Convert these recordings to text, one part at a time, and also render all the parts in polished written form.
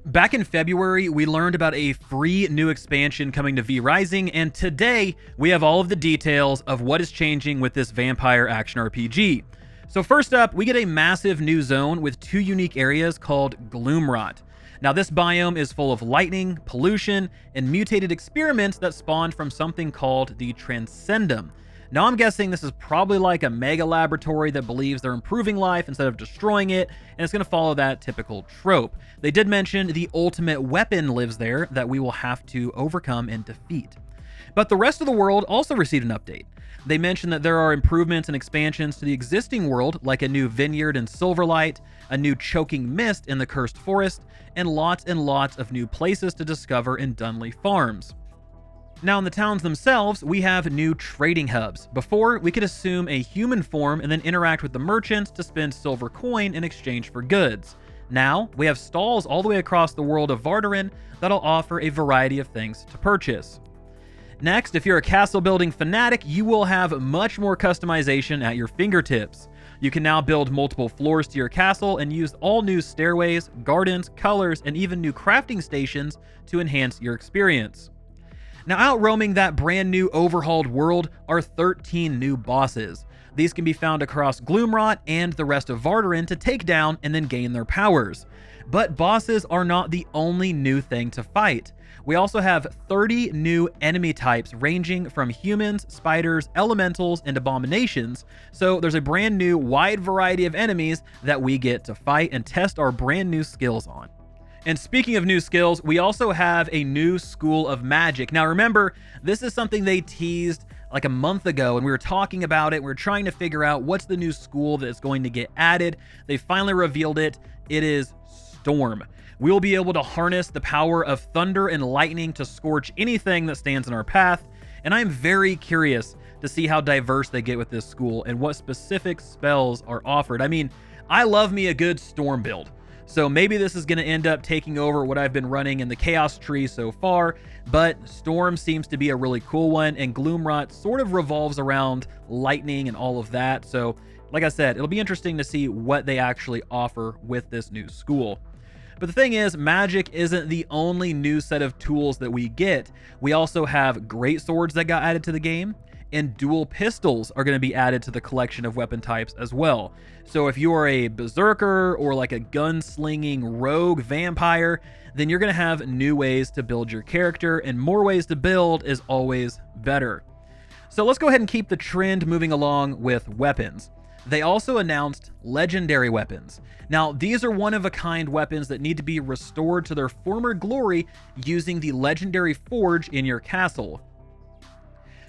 Back in February, we learned about a free new expansion coming to V Rising, and today we have all of the details of what is changing with this vampire action RPG. So first up, we get a massive new zone with 2 unique areas called Gloomrot. Now this biome is full of lightning, pollution, and mutated experiments that spawned from something called the Transcendum. Now I'm guessing this is probably like a mega laboratory that believes they're improving life instead of destroying it, and it's going to follow that typical trope. They did mention the ultimate weapon lives there that we will have to overcome and defeat. But the rest of the world also received an update. They mentioned that there are improvements and expansions to the existing world, like a new vineyard in Silverlight, a new choking mist in the Cursed Forest, and lots of new places to discover in Dunley Farms. Now in the towns themselves, we have new trading hubs. Before, we could assume a human form and then interact with the merchants to spend silver coin in exchange for goods. Now, we have stalls all the way across the world of Vardarin that'll offer a variety of things to purchase. Next, if you're a castle building fanatic, you will have much more customization at your fingertips. You can now build multiple floors to your castle and use all new stairways, gardens, colors, and even new crafting stations to enhance your experience. Now out roaming that brand new overhauled world are 13 new bosses. These can be found across Gloomrot and the rest of Vardarin to take down and then gain their powers. But bosses are not the only new thing to fight. We also have 30 new enemy types ranging from humans, spiders, elementals, and abominations. So there's a brand new wide variety of enemies that we get to fight and test our brand new skills on. And speaking of new skills, we also have a new school of magic. Now remember, this is something they teased like a month ago, and we were talking about it. We were trying to figure out what's the new school that's going to get added. They finally revealed it. It is Storm. We will be able to harness the power of thunder and lightning to scorch anything that stands in our path. And I'm very curious to see how diverse they get with this school and what specific spells are offered. I mean, I love me a good Storm build. So maybe this is going to end up taking over what I've been running in the Chaos Tree so far, but Storm seems to be a really cool one, and Gloomrot sort of revolves around lightning and all of that. So like I said, it'll be interesting to see what they actually offer with this new school. But the thing is, magic isn't the only new set of tools that we get. We also have great swords that got added to the game, and dual pistols are going to be added to the collection of weapon types as well. So if you are a berserker or like a gunslinging rogue vampire, then you're going to have new ways to build your character, and more ways to build is always better. So let's go ahead and keep the trend moving along with weapons. They also announced legendary weapons. Now, these are one-of-a-kind weapons that need to be restored to their former glory using the legendary forge in your castle.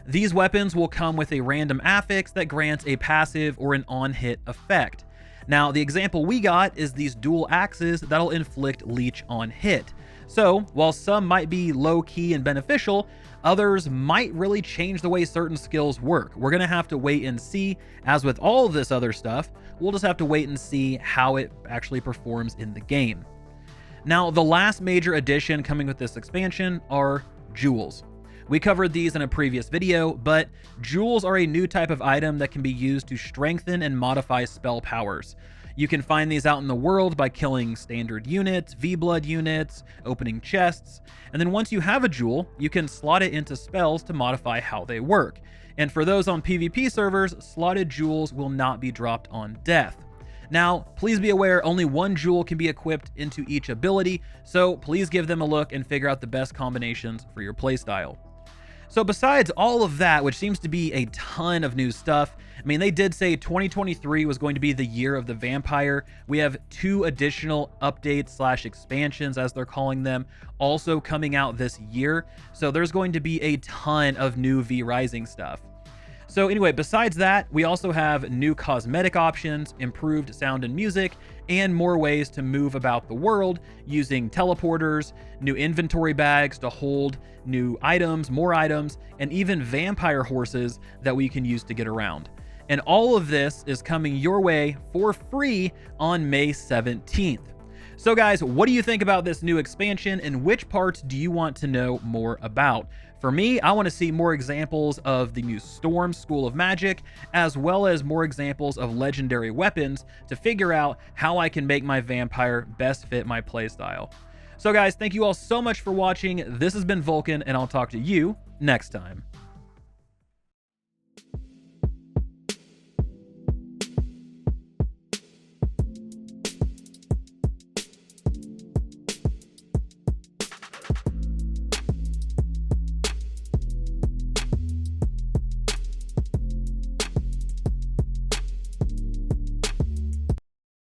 These weapons will come with a random affix that grants a passive or an on-hit effect. Now, the example we got is these dual axes that'll inflict leech on hit. So, while some might be low-key and beneficial, others might really change the way certain skills work. We're going to have to wait and see. As with all of this other stuff, we'll just have to wait and see how it actually performs in the game. Now, the last major addition coming with this expansion are jewels. We covered these in a previous video, but jewels are a new type of item that can be used to strengthen and modify spell powers. You can find these out in the world by killing standard units, V-Blood units, opening chests, and then once you have a jewel, you can slot it into spells to modify how they work. And for those on PvP servers, slotted jewels will not be dropped on death. Now, please be aware, only one jewel can be equipped into each ability, so please give them a look and figure out the best combinations for your playstyle. So besides all of that, which seems to be a ton of new stuff, I mean, they did say 2023 was going to be the year of the vampire. We have 2 additional updates / expansions, as they're calling them, also coming out this year. So there's going to be a ton of new V Rising stuff. So anyway, besides that, we also have new cosmetic options, improved sound and music, and more ways to move about the world using teleporters, new inventory bags to hold new items, more items, and even vampire horses that we can use to get around. And all of this is coming your way for free on May 17th. So guys, what do you think about this new expansion, and which parts do you want to know more about? For me, I want to see more examples of the new Storm School of Magic, as well as more examples of legendary weapons to figure out how I can make my vampire best fit my playstyle. So guys, thank you all so much for watching. This has been Vulkan, and I'll talk to you next time.